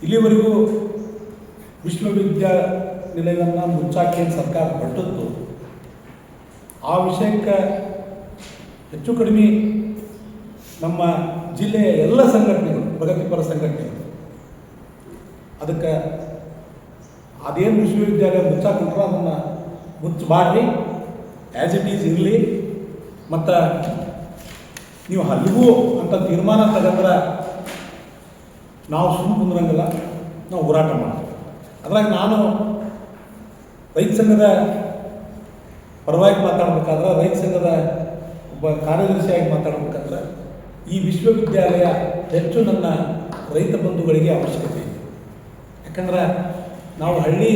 ಇಲ್ಲಿವರೆಗೂ ವಿಶ್ವವಿದ್ಯಾನಿಲಯವನ್ನು ಮುಚ್ಚಾಕಿ ಸರ್ಕಾರ ಹೊರಟದ್ದು ಆ ವಿಷಯಕ್ಕೆ ಹೆಚ್ಚು ಕಡಿಮೆ ನಮ್ಮ ಜಿಲ್ಲೆಯ ಎಲ್ಲ ಸಂಘಟನೆಗಳು, ಪ್ರಗತಿಪರ ಸಂಘಟನೆಗಳು ಅದಕ್ಕೆ ಅದೇನು ವಿಶ್ವವಿದ್ಯಾಲಯ ಮುಚ್ಚಾಕೊಂಡ್ರೆ ಅದನ್ನು ಮುಚ್ಚಬಾರ್ದು, ಆ್ಯಸ್ ಇಟ್ ಈಸ್ ಇರಲಿ, ಮತ್ತು ನೀವು ಹಲ್ಗೂ ಅಂತ ತೀರ್ಮಾನ ತಗೊಂಡ್ರೆ ನಾವು ಸುಮ್ಮನೆ ಕುಂದ್ರಂಗಿಲ್ಲ, ನಾವು ಹೋರಾಟ ಮಾಡ್ತೀವಿ. ಅದ್ರಾಗ ನಾನು ರೈತ ಸಂಘದ ಪರವಾಗಿ ಮಾತಾಡಬೇಕಾದ್ರೆ, ರೈತ ಸಂಘದ ಒಬ್ಬ ಕಾರ್ಯದರ್ಶಿಯಾಗಿ ಮಾತಾಡಬೇಕಾದ್ರೆ ಈ ವಿಶ್ವವಿದ್ಯಾಲಯ ಹೆಚ್ಚು ನನ್ನ ರೈತ ಬಂಧುಗಳಿಗೆ ಅವಶ್ಯಕತೆ ಇದೆ. ಯಾಕಂದ್ರೆ ನಾವು ಹಳ್ಳಿ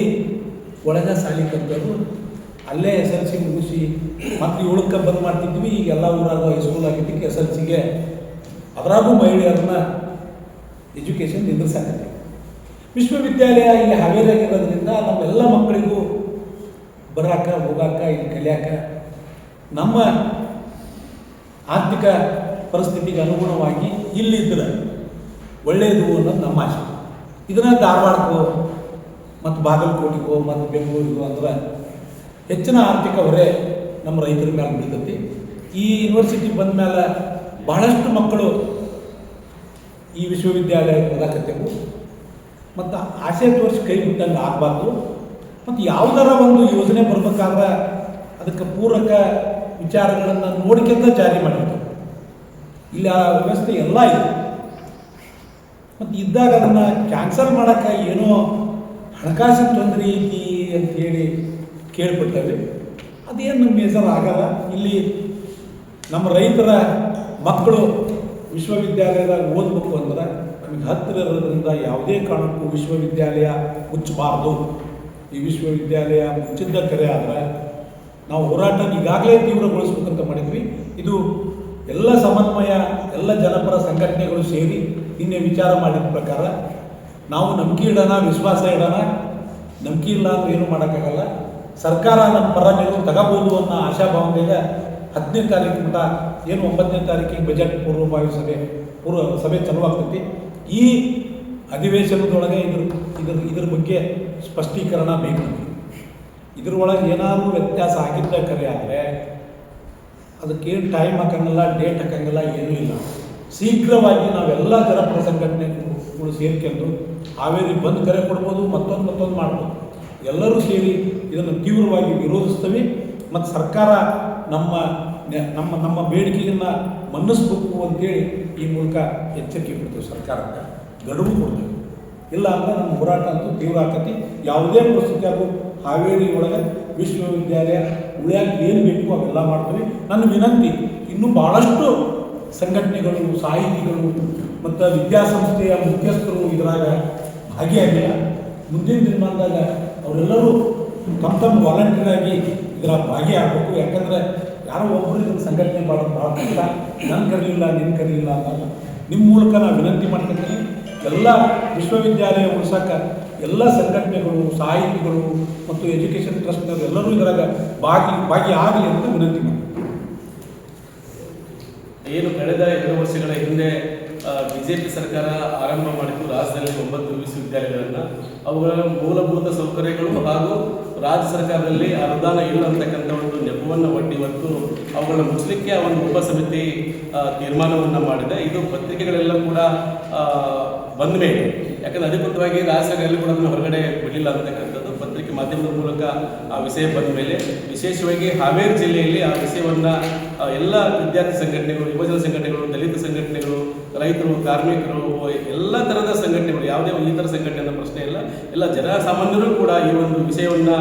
ಒಳಗೆ ಸಾಲಿ ಕಲಿತವರು, ಅಲ್ಲೇ SLC ಮುಗಿಸಿ ಮತ್ತು 7ಕ್ಕೆ ಬಂದ್ ಮಾಡ್ತಿದ್ವಿ. ಈಗ ಎಲ್ಲ ಊರಾಗ ಹೈಸ್ಕೂಲ್ ಆಗಿದ್ದಕ್ಕೆ SLCಗೆ ಅದರಾಗೂ ಮಹಿಳೆಯರನ್ನ ಎಜುಕೇಷನ್ ನಿಂದ್ರಿಸಾಕತ್ತೆ. ವಿಶ್ವವಿದ್ಯಾಲಯ ಇಲ್ಲಿ ಹಾವೇರಿಯಾಗಿರೋದ್ರಿಂದ ನಮ್ಮೆಲ್ಲ ಮಕ್ಕಳಿಗೂ ಬರಾಕ ಹೋಗಾಕ, ಇಲ್ಲಿ ಕಲಿಯಾಕ, ನಮ್ಮ ಆರ್ಥಿಕ ಪರಿಸ್ಥಿತಿಗೆ ಅನುಗುಣವಾಗಿ ಇಲ್ಲಿದ್ದರೆ ಒಳ್ಳೆಯದು ಅನ್ನೋದು ನಮ್ಮ ಆಶೆ. ಇದನ್ನು ಧಾರವಾಡಕ್ಕೋ ಮತ್ತು ಬಾಗಲಕೋಟೆಗೋ ಮತ್ತು ಬೆಂಗಳೂರಿಗೋ ಅಂದ್ರೆ ಹೆಚ್ಚಿನ ಆರ್ಥಿಕ ಹೊರೆ ನಮ್ಮ ರೈತರ ಮೇಲೆ ಬೀಳ್ತೈತಿ. ಈ ಯೂನಿವರ್ಸಿಟಿ ಬಂದ ಮೇಲೆ ಬಹಳಷ್ಟು ಮಕ್ಕಳು ಈ ವಿಶ್ವವಿದ್ಯಾಲಯಕ್ಕೆ ಓದಾಕತ್ತೇವು. ಮತ್ತು ಆಸೆ ತೋರಿಸಿ ಕೈ ಬಿಟ್ಟಂಗೆ ಆಗಬಾರ್ದು. ಮತ್ತು ಯಾವುದರ ಒಂದು ಯೋಜನೆ ಬರಬೇಕಾದ್ರೆ ಅದಕ್ಕೆ ಪೂರಕ ವಿಚಾರಗಳನ್ನು ನೋಡ್ಕೊಂತ ಜಾರಿ ಮಾಡಿರ್ತೇವೆ. ಇಲ್ಲಿ ಆ ವ್ಯವಸ್ಥೆ ಎಲ್ಲ ಇದೆ. ಮತ್ತು ಇದ್ದಾಗ ಅದನ್ನು ಕ್ಯಾನ್ಸಲ್ ಮಾಡೋಕ್ಕೆ ಏನೋ ಹಣಕಾಸಿನ ತೊಂದರೆ ಐತಿ ಅಂಥೇಳಿ ಕೇಳ್ಬಿಡ್ತೇವೆ. ಅದೇನು ಮೇಜರ್ ಆಗಲ್ಲ. ಇಲ್ಲಿ ನಮ್ಮ ರೈತರ ಮಕ್ಕಳು ವಿಶ್ವವಿದ್ಯಾಲಯದಾಗ ಓದಬೇಕು ಅಂದ್ರೆ ನಮಗೆ ಹತ್ತಿರ ಇರೋದ್ರಿಂದ ಯಾವುದೇ ಕಾರಣಕ್ಕೂ ವಿಶ್ವವಿದ್ಯಾಲಯ ಮುಚ್ಚಬಾರ್ದು. ಈ ವಿಶ್ವವಿದ್ಯಾಲಯ ಮುಚ್ಚಿದ್ದ ಕರೆ ಆದರೆ ನಾವು ಹೋರಾಟ ಈಗಾಗಲೇ ತೀವ್ರಗೊಳಿಸ್ಬೇಕಂತ ಮಾಡಿದ್ವಿ. ಇದು ಎಲ್ಲ ಸಮನ್ವಯ, ಎಲ್ಲ ಜನಪರ ಸಂಘಟನೆಗಳು ಸೇರಿ ನಿನ್ನೆ ವಿಚಾರ ಮಾಡಿದ ಪ್ರಕಾರ ನಾವು ನಂಬಿಕೆ ಇಡೋಣ, ವಿಶ್ವಾಸ ಇಡೋಣ. ನಂಬಿಕೆ ಇಲ್ಲ ಅಂದ್ರೆ ಏನೂ ಮಾಡೋಕ್ಕಾಗಲ್ಲ. ಸರ್ಕಾರ ನಮ್ಮ ಪರ ನಿಲುವು ತಗೋಬೋದು ಅನ್ನೋ ಆಶಾಭಾವನೆಗೆ 10ನೇ ತಾರೀಕು ಮಟ್ಟ ಏನು 9ನೇ ತಾರೀಕಿಗೆ ಬಜೆಟ್ ಪೂರ್ವಭಾವಿ ಸಭೆ ಚಲುವಾಗ್ತೈತಿ. ಈ ಅಧಿವೇಶನದೊಳಗೆ ಇದ್ರ ಬಗ್ಗೆ ಸ್ಪಷ್ಟೀಕರಣ ಬೇಕು. ಇದ್ರೊಳಗೆ ಏನಾದರೂ ವ್ಯತ್ಯಾಸ ಆಗಿದ್ದ ಕರೆ ಆದರೆ ಅದಕ್ಕೇನು ಟೈಮ್ ಹಾಕಂಗಿಲ್ಲ, ಡೇಟ್ ಹಾಕಂಗಿಲ್ಲ, ಏನೂ ಇಲ್ಲ. ಶೀಘ್ರವಾಗಿ ನಾವೆಲ್ಲ ಜನಪರ ಸಂಘಟನೆಗಳು ಸೇರ್ಕೊಂಡು ಹಾವೇರಿ ಬಂದ್ ಕರೆ ಕೊಡ್ಬೋದು, ಮತ್ತೊಂದು ಮಾಡ್ಬೋದು. ಎಲ್ಲರೂ ಸೇರಿ ಇದನ್ನು ತೀವ್ರವಾಗಿ ವಿರೋಧಿಸ್ತೇವೆ. ಮತ್ತು ಸರ್ಕಾರ ನಮ್ಮ ಬೇಡಿಕೆಯನ್ನು ಮನ್ನಿಸ್ಬೇಕು ಅಂತೇಳಿ ಈ ಮೂಲಕ ಎಚ್ಚರಿಕೆ ಕೊಡ್ತೇವೆ. ಸರ್ಕಾರಕ್ಕೆ ಗಡುವು ಕೊಡ್ತೇವೆ. ಇಲ್ಲ ಅಂದರೆ ನಮ್ಮ ಹೋರಾಟ ಅಂತೂ ತೀವ್ರ ಆಕತಿ. ಯಾವುದೇ ಪರಿಸ್ಥಿತಿ ಆಗೋ ಹಾವೇರಿ ಒಳಗೆ ವಿಶ್ವವಿದ್ಯಾಲಯ ಉಳಿಯಾಕೆ ಏನು ಬೇಕು ಅವೆಲ್ಲ ಮಾಡ್ತೀವಿ. ನನ್ನ ವಿನಂತಿ, ಇನ್ನೂ ಭಾಳಷ್ಟು ಸಂಘಟನೆಗಳು, ಸಾಹಿತಿಗಳು ಮತ್ತು ವಿದ್ಯಾಸಂಸ್ಥೆಯ ಮುಖ್ಯಸ್ಥರು ಇದರಾಗ ಭಾಗಿಯಾಗಿಲ್ಲ. ಮುಂದಿನ ದಿನಮಾನದಾಗ ಅವರೆಲ್ಲರೂ ತಮ್ಮ ವಾಲಂಟಿಯರ್ ಆಗಿ ಇದರ ಭಾಗಿಯಾಗಬೇಕು. ಯಾಕಂದರೆ ಯಾರೋ ಒಬ್ಬರು ಇದನ್ನು ಸಂಘಟನೆ ಮಾಡೋದು ಭಾಳ ಕಷ್ಟ. ನನ್ನ ಕರೀಲಿಲ್ಲ, ನಿನ್ನ ಕರೀಲಿಲ್ಲ ಅನ್ನಲ್ಲ. ನಿಮ್ಮ ಮೂಲಕ ನಾನು ವಿನಂತಿ ಮಾಡ್ಕೊತೀನಿ, ಎಲ್ಲ ವಿಶ್ವವಿದ್ಯಾಲಯ ಉಳಿಸೋಕೆ ಎಲ್ಲ ಸಂಘಟನೆಗಳು, ಸಾಹಿತಿಗಳು ಮತ್ತು ಎಜುಕೇಷನ್ ಟ್ರಸ್ಟ್ನವರು ಎಲ್ಲರೂ ಇದರಾಗ ಭಾಗಿ ಆಗಲಿ ಅಂತ ವಿನಂತಿ ಮಾಡಿ. ಏನು ಕಳೆದ 2 ವರ್ಷಗಳ ಹಿಂದೆ BJP ಸರ್ಕಾರ ಆರಂಭ ಮಾಡಿದ್ದು ರಾಜ್ಯದಲ್ಲಿ 9 ವಿಶ್ವವಿದ್ಯಾಲಯಗಳನ್ನು, ಅವುಗಳ ಮೂಲಭೂತ ಸೌಕರ್ಯಗಳು ಹಾಗೂ ರಾಜ್ಯ ಸರ್ಕಾರದಲ್ಲಿ ಅನುದಾನ ಇಲ್ಲ ಅಂತಕ್ಕಂಥ ಒಂದು ನೆಪವನ್ನು ಒಡ್ಡಿ ಇವತ್ತು ಅವುಗಳನ್ನ ಮುಚ್ಚಲಿಕ್ಕೆ ಒಂದು ಉಪ ಸಮಿತಿ ತೀರ್ಮಾನವನ್ನು ಮಾಡಿದೆ. ಇದು ಪತ್ರಿಕೆಗಳೆಲ್ಲ ಕೂಡ ಬಂದ ಮೇಲೆ, ಯಾಕಂದರೆ ಅಧಿಕೃತವಾಗಿ ರಾಜ್ಯ ಸರ್ಕಾರದಲ್ಲಿ ಕೂಡ ಅದನ್ನು ಹೊರಗಡೆ ಬಿಡಲಿಲ್ಲ ಅಂತಕ್ಕಂಥದ್ದು ಪತ್ರಿಕೆ ಮಾಧ್ಯಮದ ಮೂಲಕ ಆ ವಿಷಯ ಬಂದ ಮೇಲೆ ವಿಶೇಷವಾಗಿ ಹಾವೇರಿ ಜಿಲ್ಲೆಯಲ್ಲಿ ಆ ವಿಷಯವನ್ನು ಎಲ್ಲ ವಿದ್ಯಾರ್ಥಿ ಸಂಘಟನೆಗಳು, ಯುವಜನ ಸಂಘಟನೆಗಳು, ದಲಿತ ಸಂಘಟನೆಗಳು, ರೈತರು, ಕಾರ್ಮಿಕರು, ಎಲ್ಲ ಥರದ ಸಂಘಟನೆಗಳು, ಯಾವುದೇ ಈ ಥರ ಸಂಘಟನೆ ಅನ್ನೋ ಪ್ರಶ್ನೆ ಇಲ್ಲ, ಎಲ್ಲ ಜನಸಾಮಾನ್ಯರು ಕೂಡ ಈ ಒಂದು ವಿಷಯವನ್ನು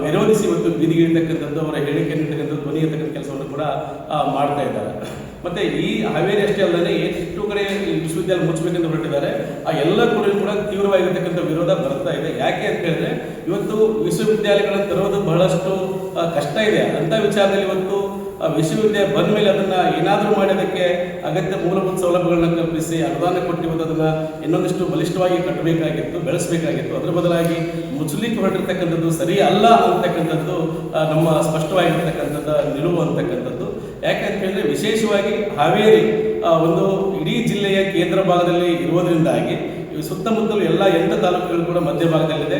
ವಿರೋಧಿಸಿ ಇವತ್ತು ಬೀದಿಗಿಳಿತಕ್ಕಂಥದ್ದು, ಅವರ ಹೇಳಿಕೆ ನೀಡತಕ್ಕಂಥದ್ದು, ಧ್ವನಿ ಎತ್ತಕ್ಕಂಥ ಕೆಲಸವನ್ನು ಕೂಡ ಮಾಡ್ತಾ ಇದ್ದಾರೆ. ಮತ್ತು ಈ ಹಾವೇರಿ ಅಷ್ಟೇ ಅಲ್ಲದೆ ಎಷ್ಟು ಕಡೆ ವಿಶ್ವವಿದ್ಯಾಲಯ ಮುಚ್ಚಬೇಕೆಂದು ಹೊರಟಿದ್ದಾರೆ, ಆ ಎಲ್ಲ ಕೂಡ ತೀವ್ರವಾಗಿರ್ತಕ್ಕಂಥ ವಿರೋಧ ಬರ್ತಾ ಇದೆ. ಯಾಕೆ ಅಂತ ಹೇಳಿದ್ರೆ ಇವತ್ತು ವಿಶ್ವವಿದ್ಯಾಲಯಗಳನ್ನು ತರೋದು ಬಹಳಷ್ಟು ಕಷ್ಟ ಇದೆ. ಅಂಥ ವಿಚಾರದಲ್ಲಿ ಇವತ್ತು ವಿಶ್ವವಿದ್ಯಾಲಯ ಬಂದ ಮೇಲೆ ಅದನ್ನು ಏನಾದರೂ ಮಾಡಿ ಅದಕ್ಕೆ ಅಗತ್ಯ ಮೂಲಭೂತ ಸೌಲಭ್ಯಗಳನ್ನ ಕಲ್ಪಿಸಿ ಅನುದಾನ ಕೊಟ್ಟಿದ್ದು ಅದನ್ನು ಇನ್ನೊಂದಿಷ್ಟು ಬಲಿಷ್ಠವಾಗಿ ಕಟ್ಟಬೇಕಾಗಿತ್ತು, ಬೆಳೆಸಬೇಕಾಗಿತ್ತು. ಅದರ ಬದಲಾಗಿ ಮುಚ್ಚಲಿಕ್ಕೆ ಹೊರಟಿರ್ತಕ್ಕಂಥದ್ದು ಸರಿ ಅಲ್ಲ ಅಂತಕ್ಕಂಥದ್ದು ನಮ್ಮ ಸ್ಪಷ್ಟವಾಗಿರ್ತಕ್ಕಂಥದ್ದು ನಿಲುವು ಅಂತಕ್ಕಂಥದ್ದು. ಯಾಕೆಂತ ಹೇಳಿದ್ರೆ ವಿಶೇಷವಾಗಿ ಹಾವೇರಿ ಒಂದು ಇಡೀ ಜಿಲ್ಲೆಯ ಕೇಂದ್ರ ಭಾಗದಲ್ಲಿ ಇರುವುದರಿಂದಾಗಿ ಈ ಸುತ್ತಮುತ್ತಲು ಎಲ್ಲ 8 ತಾಲೂಕುಗಳು ಕೂಡ ಮಧ್ಯಭಾಗದಲ್ಲಿದೆ.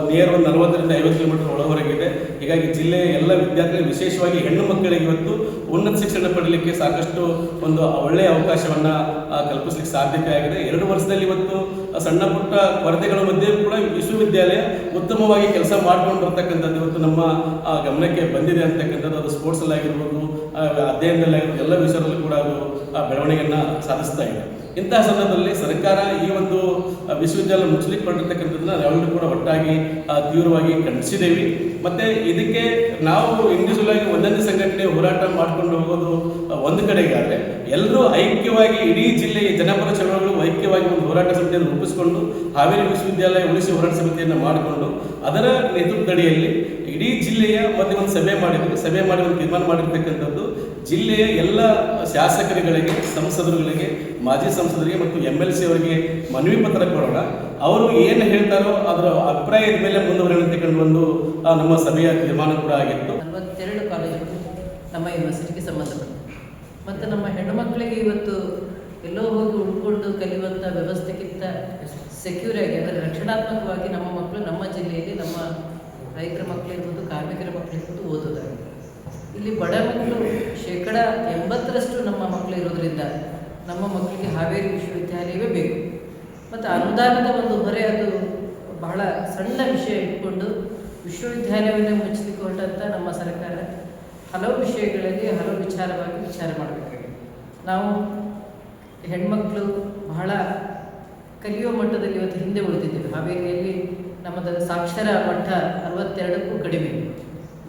ನಿಯರ್ ಒಂದು 40ರಿಂದ 50 ಕಿಲೋಮೀಟರ್ ಒಳಹೊರಗಿದೆ. ಹೀಗಾಗಿ ಜಿಲ್ಲೆಯ ಎಲ್ಲ ವಿದ್ಯಾರ್ಥಿಗಳು, ವಿಶೇಷವಾಗಿ ಹೆಣ್ಣು ಮಕ್ಕಳಿಗೆ ಇವತ್ತು ಉನ್ನತ ಶಿಕ್ಷಣ ಪಡೆಯಲಿಕ್ಕೆ ಸಾಕಷ್ಟು ಒಂದು ಒಳ್ಳೆಯ ಅವಕಾಶವನ್ನು ಕಲ್ಪಿಸಲಿಕ್ಕೆ ಸಾಧ್ಯತೆ ಆಗಿದೆ. 2 ವರ್ಷದಲ್ಲಿ ಇವತ್ತು ಸಣ್ಣ ಪುಟ್ಟ ಕೊರತೆಗಳ ಮಧ್ಯೆ ಕೂಡ ವಿಶ್ವವಿದ್ಯಾಲಯ ಉತ್ತಮವಾಗಿ ಕೆಲಸ ಮಾಡ್ಕೊಂಡು ಬರ್ತಕ್ಕಂಥದ್ದು ಇವತ್ತು ನಮ್ಮ ಗಮನಕ್ಕೆ ಬಂದಿದೆ ಅಂತಕ್ಕಂಥದ್ದು. ಅದು ಸ್ಪೋರ್ಟ್ಸಲ್ಲಾಗಿರ್ಬೋದು, ಅಧ್ಯಯನದಲ್ಲಾಗಿರ್ಬೋದು, ಎಲ್ಲ ವಿಷಯದಲ್ಲೂ ಕೂಡ ಅದು ಬೆಳವಣಿಗೆಯನ್ನು ಸಾಧಿಸ್ತಾ ಇದೆ. ಇಂತಹ ಸಂದರ್ಭದಲ್ಲಿ ಸರ್ಕಾರ ಈ ಒಂದು ವಿಶ್ವವಿದ್ಯಾಲಯ ಮುಚ್ಚಲಿಕ್ಕೆ ಹೊರಟಿರ್ತಕ್ಕಂಥದ್ದನ್ನ ನಾವೆಲ್ಲರೂ ಕೂಡ ಒಟ್ಟಾಗಿ ತೀವ್ರವಾಗಿ ಖಂಡಿಸಿದ್ದೇವೆ. ಮತ್ತು ಇದಕ್ಕೆ ನಾವು ಇಂಡಿವಿಜುವಲ್ ಆಗಿ ಒಂದೊಂದು ಸಂಘಟನೆ ಹೋರಾಟ ಮಾಡಿಕೊಂಡು ಹೋಗೋದು ಒಂದು ಕಡೆಗಾದರೆ, ಎಲ್ಲರೂ ಐಕ್ಯವಾಗಿ ಇಡೀ ಜಿಲ್ಲೆಯ ಜನಪರ ಚಳವಳಿಗಳು ಐಕ್ಯವಾಗಿ ಒಂದು ಹೋರಾಟ ಸಮಿತಿಯನ್ನು ರೂಪಿಸಿಕೊಂಡು ಹಾವೇರಿ ವಿಶ್ವವಿದ್ಯಾಲಯ ಉಳಿಸಿ ಹೋರಾಟ ಸಮಿತಿಯನ್ನು ಮಾಡಿಕೊಂಡು ಅದರ ನೇತೃತ್ವದಡಿಯಲ್ಲಿ ಇಡೀ ಜಿಲ್ಲೆಯ ಮತ್ತೆ ಒಂದು ಸಭೆ ಮಾಡಿ ಒಂದು ತೀರ್ಮಾನ ಮಾಡಿರ್ತಕ್ಕಂಥದ್ದು. ಜಿಲ್ಲೆಯ ಎಲ್ಲ ಶಾಸಕರುಗಳಿಗೆ, ಸಂಸದರುಗಳಿಗೆ, ಮಾಜಿ ಸಂಸದರಿಗೆ ಮತ್ತು MLC ಅವರಿಗೆ ಮನವಿ ಪತ್ರ ಕೊಡೋಣ. ಅವರು ಏನು ಹೇಳ್ತಾರೋ ಅದರ ಅಭಿಪ್ರಾಯದ ಮೇಲೆ ಮುಂದುವರಿಯತಕ್ಕಂಥ ಒಂದು ನಮ್ಮ ಸಭೆಯ ತೀರ್ಮಾನ ಕೂಡ ಆಗಿತ್ತು. 42 ಕಾಲೇಜುಗಳು ನಮ್ಮ ಯೂನಿವರ್ಸಿಟಿಗೆ ಸಂಬಂಧಪಟ್ಟ ಮತ್ತು ನಮ್ಮ ಹೆಣ್ಣು ಮಕ್ಕಳಿಗೆ ಇವತ್ತು ಎಲ್ಲೋ ಹೋಗಿ ಉಳ್ಕೊಂಡು ಕಲಿಯುವಂಥ ವ್ಯವಸ್ಥೆಗಿಂತ ಸೆಕ್ಯೂರ್ ಆಗಿ, ಅಂದರೆ ರಕ್ಷಣಾತ್ಮಕವಾಗಿ ನಮ್ಮ ಮಕ್ಕಳು ನಮ್ಮ ಜಿಲ್ಲೆಯಲ್ಲಿ, ನಮ್ಮ ರೈತರ ಮಕ್ಕಳಿರ್ಬೋದು, ಕಾರ್ಮಿಕರ ಮಕ್ಕಳಿರ್ಬೋದು ಓದೋದಾಗಿದೆ. ಇಲ್ಲಿ ಬಡ ಮಕ್ಕಳು 80% ನಮ್ಮ ಮಕ್ಕಳು ಇರೋದ್ರಿಂದ ನಮ್ಮ ಮಕ್ಕಳಿಗೆ ಹಾವೇರಿ ವಿಶ್ವವಿದ್ಯಾಲಯವೇ ಬೇಕು. ಮತ್ತು ಅನುದಾನದ ಒಂದು ಹೊರೆ ಅದು ಬಹಳ ಸಣ್ಣ ವಿಷಯ ಇಟ್ಕೊಂಡು ವಿಶ್ವವಿದ್ಯಾಲಯವನ್ನು ಮುಚ್ಚಲಿಕ್ಕೆ ಹೊರಟಂಥ ನಮ್ಮ ಸರ್ಕಾರ ಹಲವು ವಿಷಯಗಳಲ್ಲಿ ಹಲವು ವಿಚಾರ ಮಾಡಬೇಕಾಗಿದೆ. ನಾವು ಹೆಣ್ಮಕ್ಳು ಬಹಳ ಕಲಿಯುವ ಮಟ್ಟದಲ್ಲಿ ಇವತ್ತು ಹಿಂದೆ ಉಳಿದಿದ್ದೇವೆ. ಹಾವೇರಿಯಲ್ಲಿ ನಮ್ಮದು ಸಾಕ್ಷರ ಮಟ್ಟ 62ಕ್ಕೂ ಕಡಿಮೆ.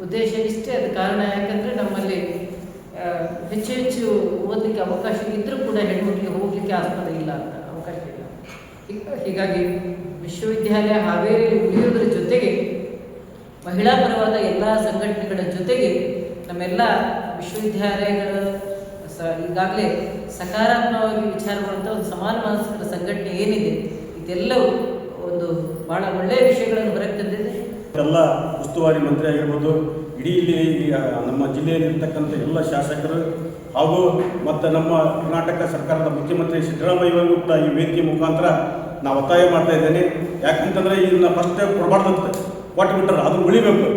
ಉದ್ದೇಶ ಇಷ್ಟೇ, ಅದು ಕಾರಣ ಯಾಕಂದರೆ ನಮ್ಮಲ್ಲಿ ಹೆಚ್ಚು ಓದಲಿಕ್ಕೆ ಅವಕಾಶ ಇದ್ದರೂ ಕೂಡ ಹೆಣ್ಮಕ್ಳಿಗೆ ಹೋಗಲಿಕ್ಕೆ ಆಸ್ಪದ ಇಲ್ಲ ಅಂತ, ಅವಕಾಶ ಇಲ್ಲ. ಹೀಗಾಗಿ ವಿಶ್ವವಿದ್ಯಾಲಯ ಹಾವೇರಿಯಲ್ಲಿ ಉಳಿಯೋದ್ರ ಜೊತೆಗೆ ಮಹಿಳಾ ಪರವಾದ ಎಲ್ಲ ಸಂಘಟನೆಗಳ ಜೊತೆಗೆ ನಮ್ಮೆಲ್ಲ ವಿಶ್ವವಿದ್ಯಾಲಯಗಳ ಈಗಾಗಲೇ ಸಕಾರಾತ್ಮಕವಾಗಿ ವಿಚಾರ ಮಾಡುವಂಥ ಒಂದು ಸಮಾನ ಮನಸ್ಕರ ಸಂಘಟನೆ ಏನಿದೆ, ಇದೆಲ್ಲವೂ ಒಂದು ಭಾಳ ಒಳ್ಳೆಯ ವಿಷಯಗಳನ್ನು ಹೊರಗೆ ತಂದಿದೆ. ಎಲ್ಲ ಉಸ್ತುವಾರಿ ಮಂತ್ರಿ ಆಗಿರ್ಬೋದು, ಇಡೀ ಇಲ್ಲಿ ನಮ್ಮ ಜಿಲ್ಲೆಯಲ್ಲಿರ್ತಕ್ಕಂಥ ಎಲ್ಲ ಶಾಸಕರು ಹಾಗೂ ಮತ್ತು ನಮ್ಮ ಕರ್ನಾಟಕ ಸರ್ಕಾರದ ಮುಖ್ಯಮಂತ್ರಿ ಸಿದ್ದರಾಮಯ್ಯವರು ಕೂಡ ಈ ವೇದಿಕೆ ಮುಖಾಂತರ ನಾವು ಒತ್ತಾಯ ಮಾಡ್ತಾ ಇದ್ದೇನೆ. ಯಾಕಂತಂದರೆ ಇದನ್ನ ಫಸ್ಟ್ ಕೊಡಬಾರ್ದಂತೆ ಕೊಟ್ಟುಬಿಟ್ರೆ ಅದು ಉಳಿಬೇಕು.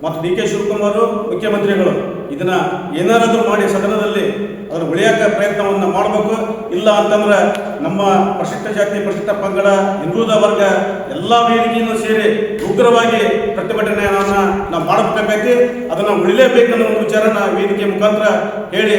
ಮತ್ತು DK ಶಿವಕುಮಾರ್ ಮುಖ್ಯಮಂತ್ರಿಗಳು ಇದನ್ನು ಏನಾದರೂ ಮಾಡಿ ಸದನದಲ್ಲಿ ಅದನ್ನು ಉಳಿಯೋಕ್ಕೆ ಪ್ರಯತ್ನವನ್ನು ಮಾಡಬೇಕು. ಇಲ್ಲ ಅಂತಂದ್ರೆ ನಮ್ಮ ಪರಿಶಿಷ್ಟ ಜಾತಿ, ಪರಿಶಿಷ್ಟ ಪಂಗಡ, ಹಿಂದುಳಿದ ವರ್ಗ ಎಲ್ಲ ವೇದಿಕೆಯನ್ನು ಸೇರಿ ಉಗ್ರವಾಗಿ ಪ್ರತಿಭಟನೆಯನ್ನು ನಾವು ಮಾಡಬೇಕಾಗೈತಿ. ಅದನ್ನು ಉಳಿಲೇಬೇಕನ್ನೋ ಒಂದು ವಿಚಾರನ ವೇದಿಕೆ ಮುಖಾಂತರ ಹೇಳಿ